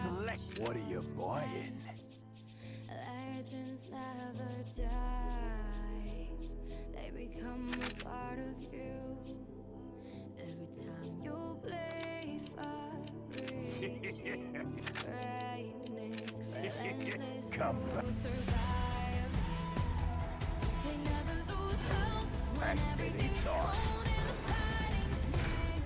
select. What are you buying? Legends never die. They become a part of you. Every time you play far, reaching greatness, relentless Come back. to survive. They never lose hope when At any everything's time. cold and the fighting's near.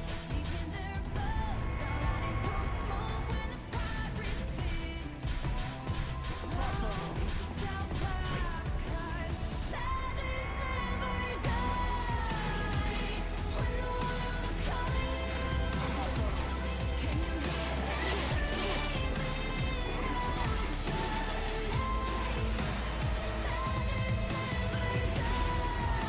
It's deep in their bones, they'll ride into smoke when the fire is clear. Oh, pick yourself up, 'cause legends never die. When the world is calling you, can you hear it? Legends never die.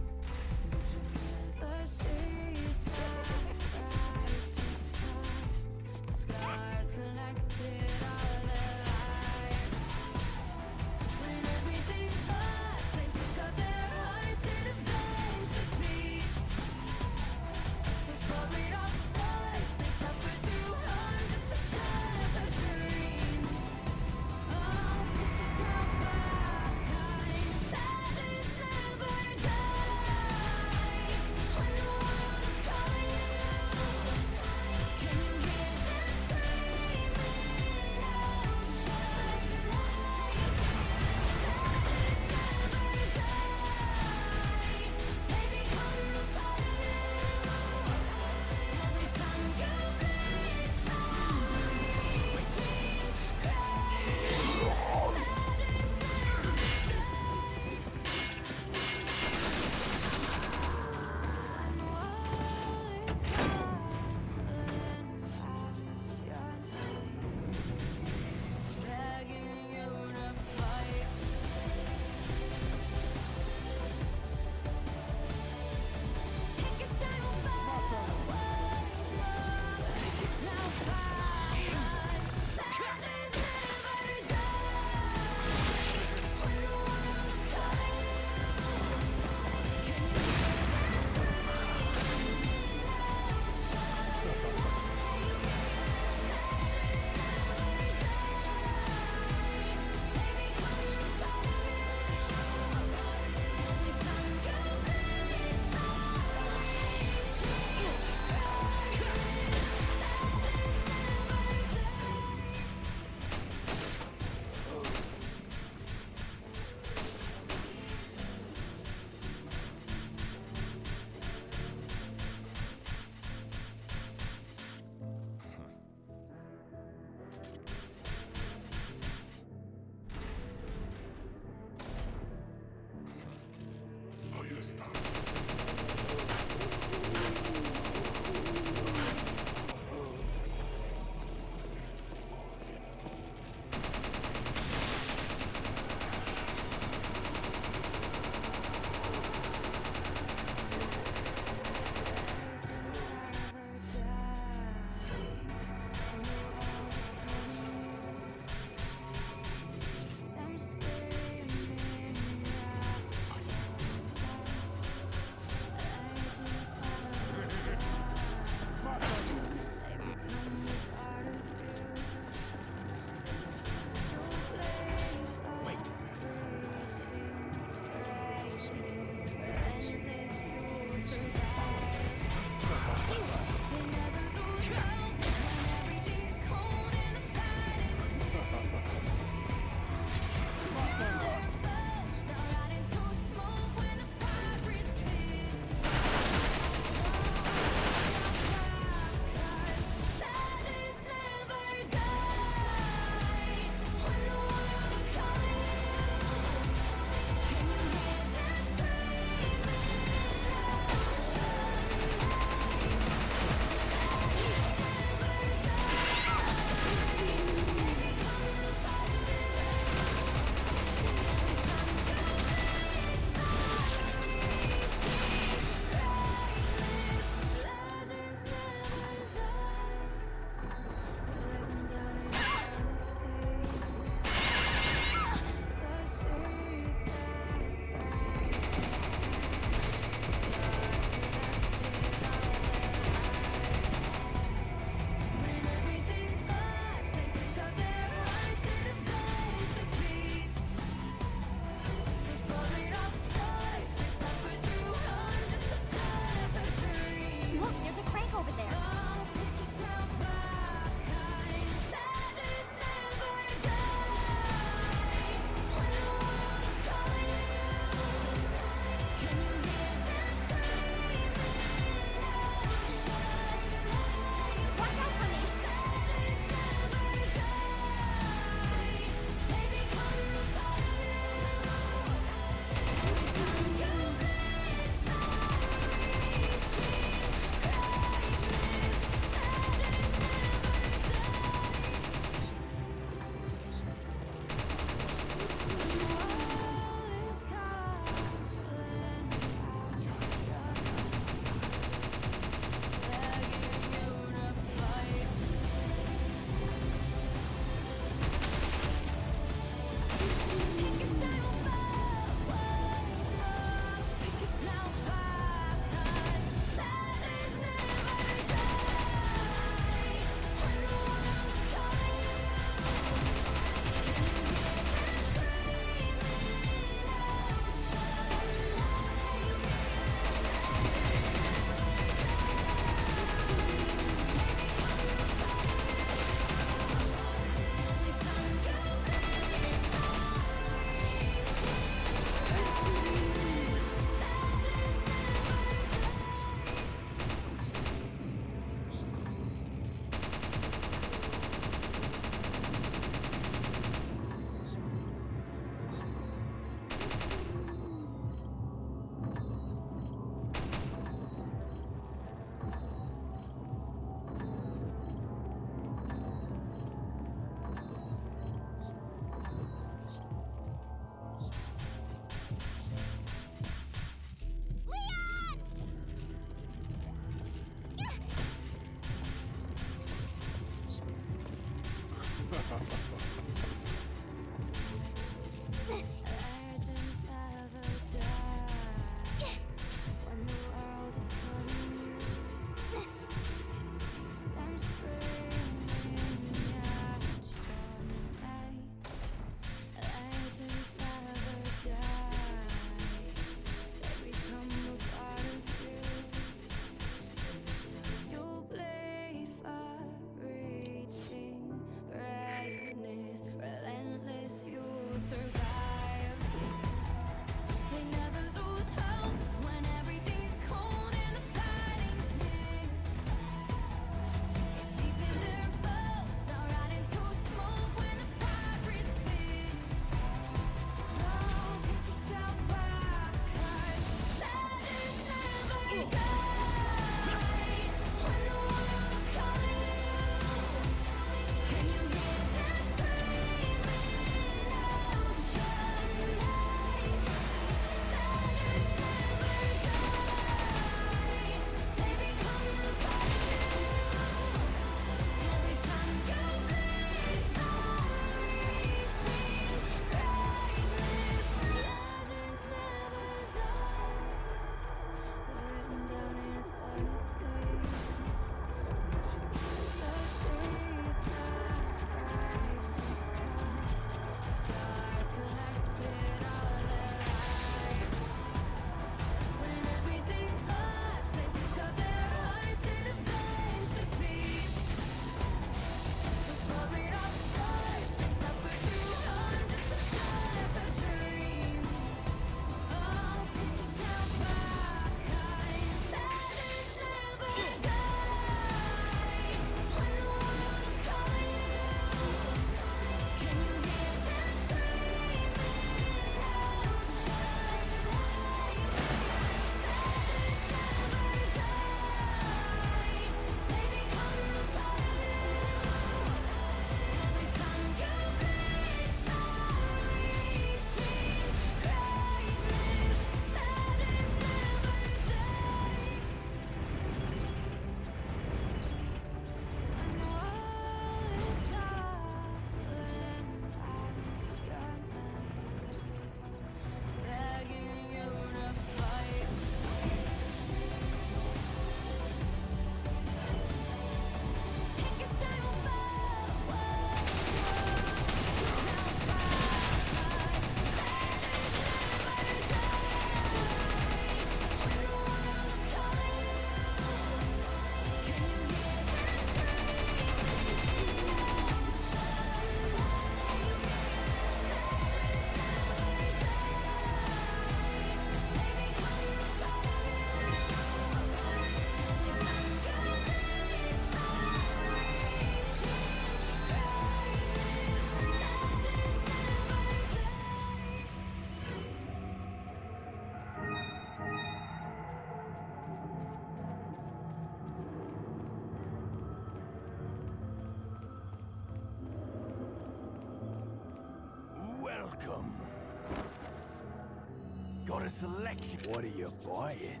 Got a selection. What are you buying?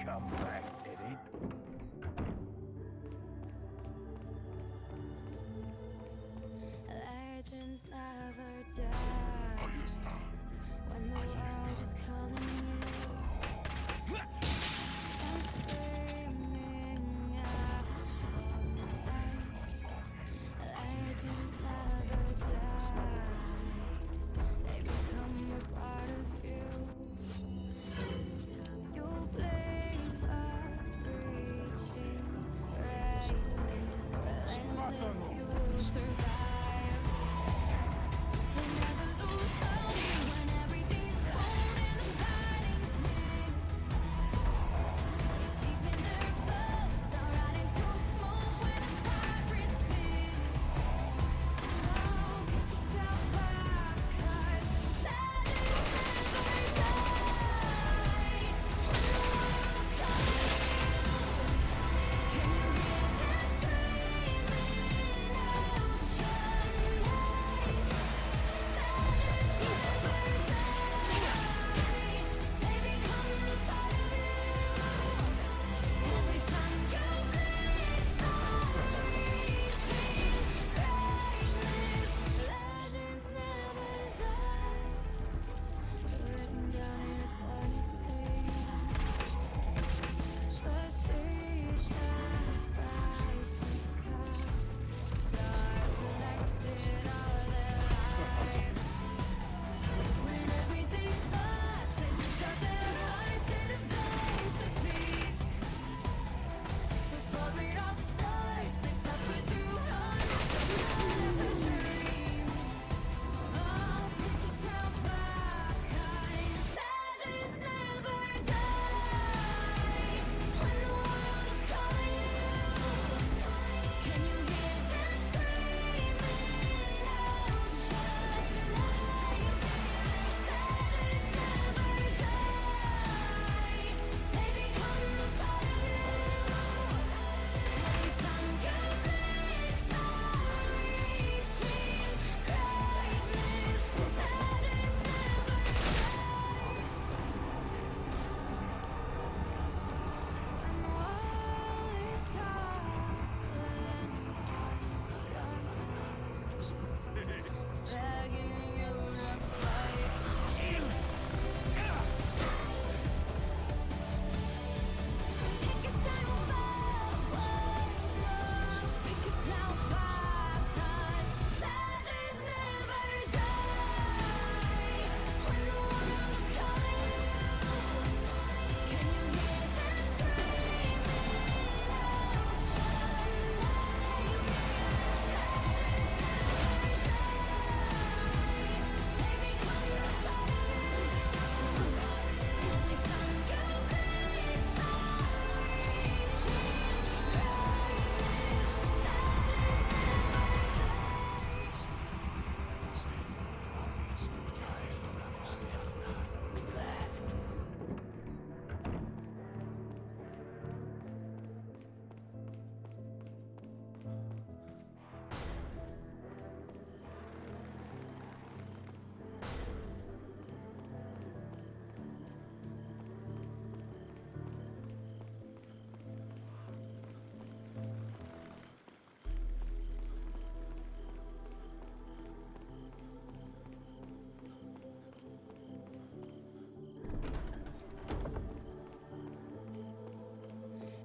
Come back, Eddie. Legends never die. When the world is calling you, I'm screaming out your name. Legends never die. They become a part of you. Time you blink for reaching greatness, relentless, you survive. You never lose hope when everything's cold and the fighting's near. It's deep in their bones, they'll rot into smoke when the fire is clear. Oh, pick yourself up, 'cause legends never die. When the world's calling you, can you hear them screaming out your name? Legends never die. They become a part of you. Every time you bleed for reaching greatness, legends never die. Written down in eternity, the seeds that rise and cast stars collected all their lives. When everything's lost, they lift up their hearts and face defeat. Before it all starts, they suffer through hundreds of lives of dreams. Oh, pick yourself up, 'cause legends never die. When the world is calling you, can you hear them screaming out your name? Legends never die. They become a part of you. Every time you bleed for reaching greatness, legends never die. When the world is calling, begging you to fight. Pick yourself up, pick yourself up, 'cause legends never die. When the world is calling you, can you hear them screaming out your name? Legends never die. They become a part of you. Every time you bleed for reaching greatness,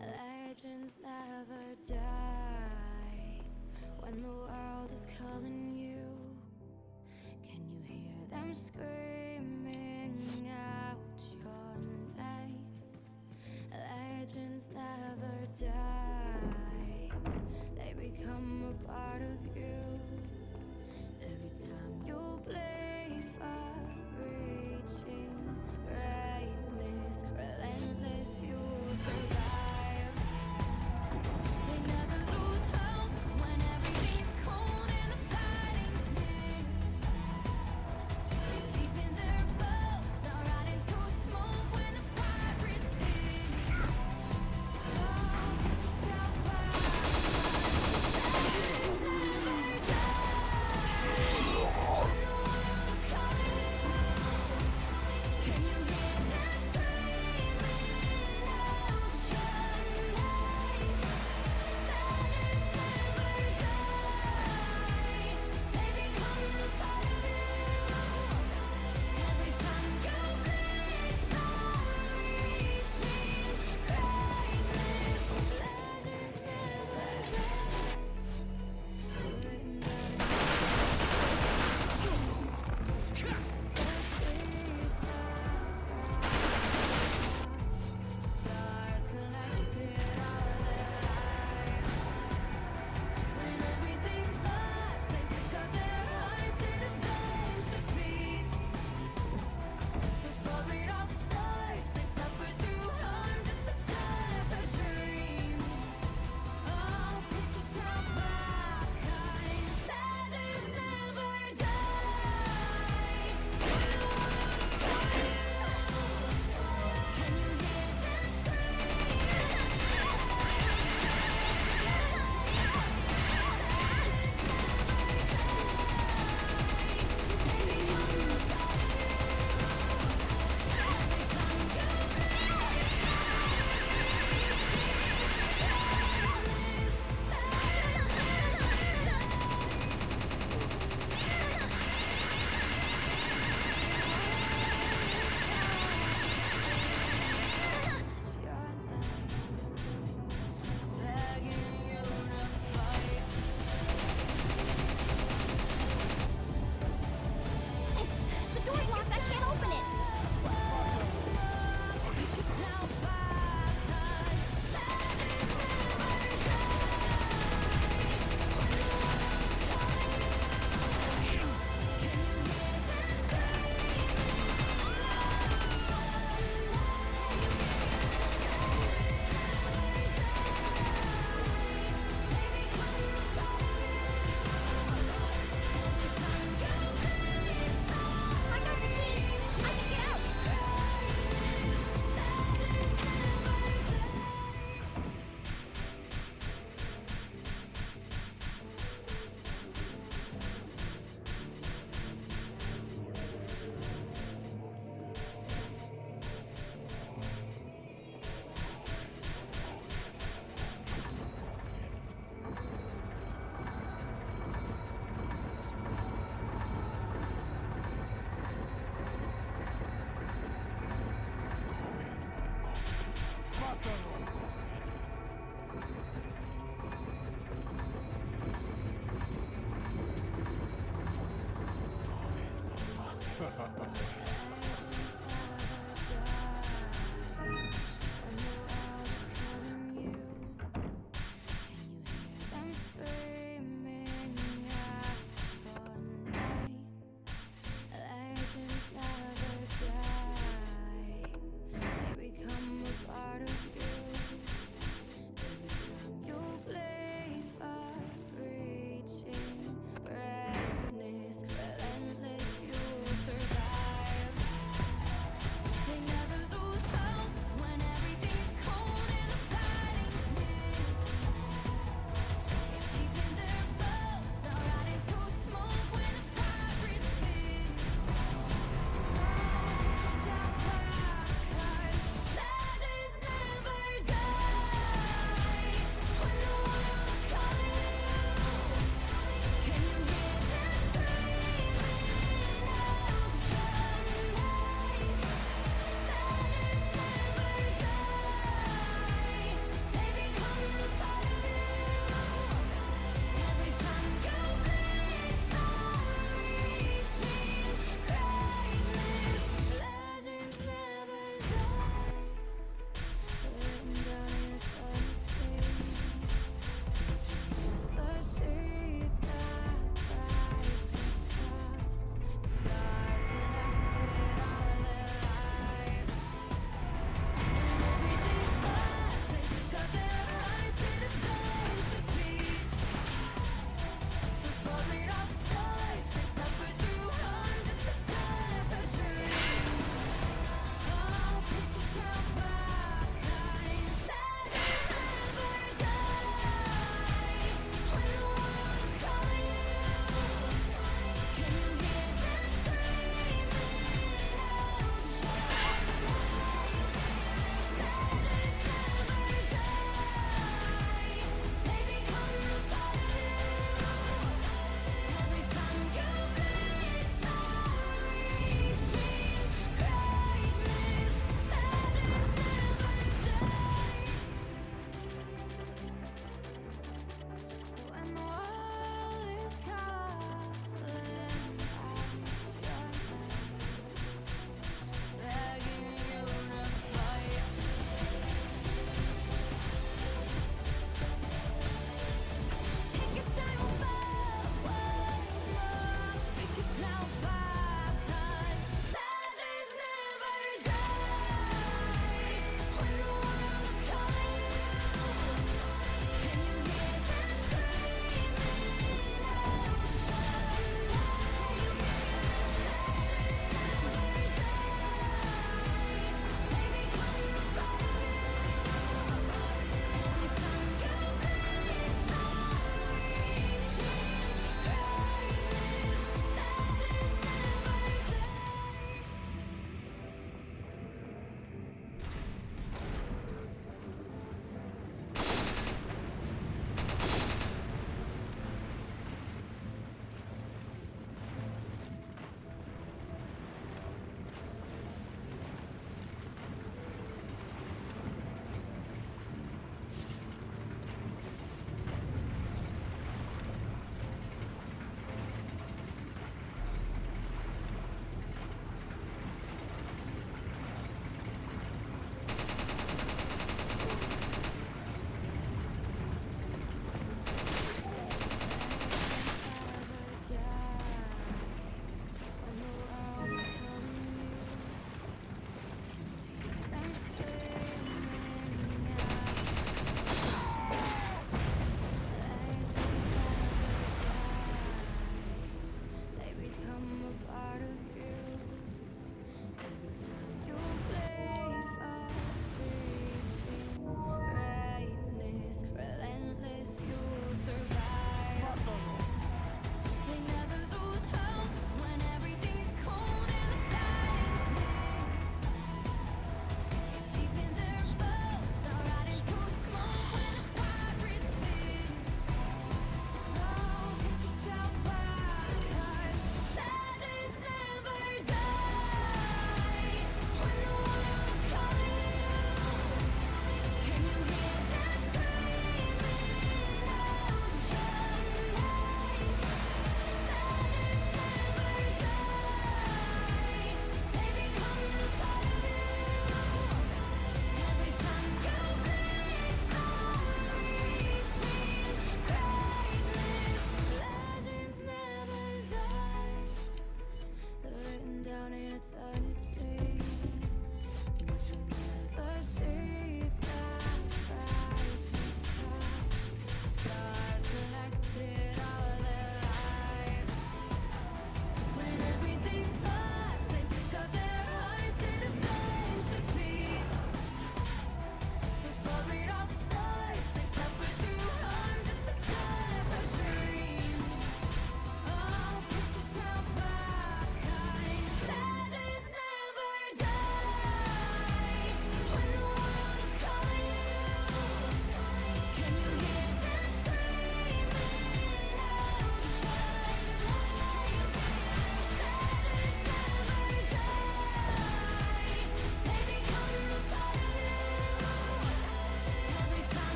legends never die. When the world is calling you, can you hear them screaming out your name? Legends never die. They become a part of you. Every time you bleed for reaching greatness, relentless, you survive. They never lose hope when everything's cold and the fighting's near. It's deep in their bones, they'll rot into smoke when the fire is near.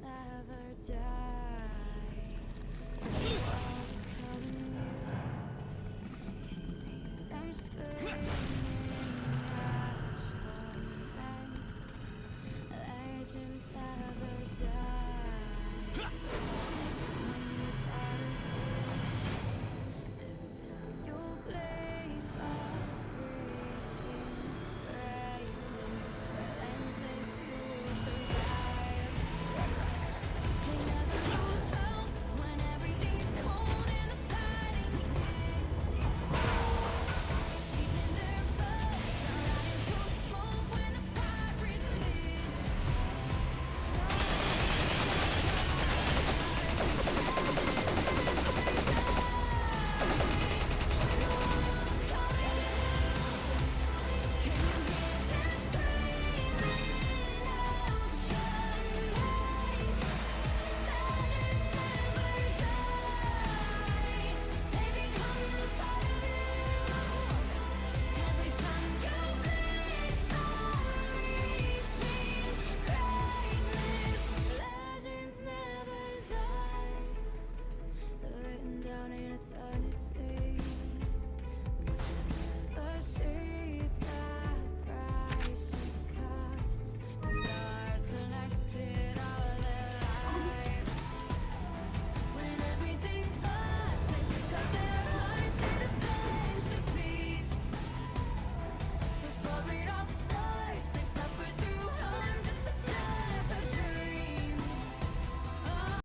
never die.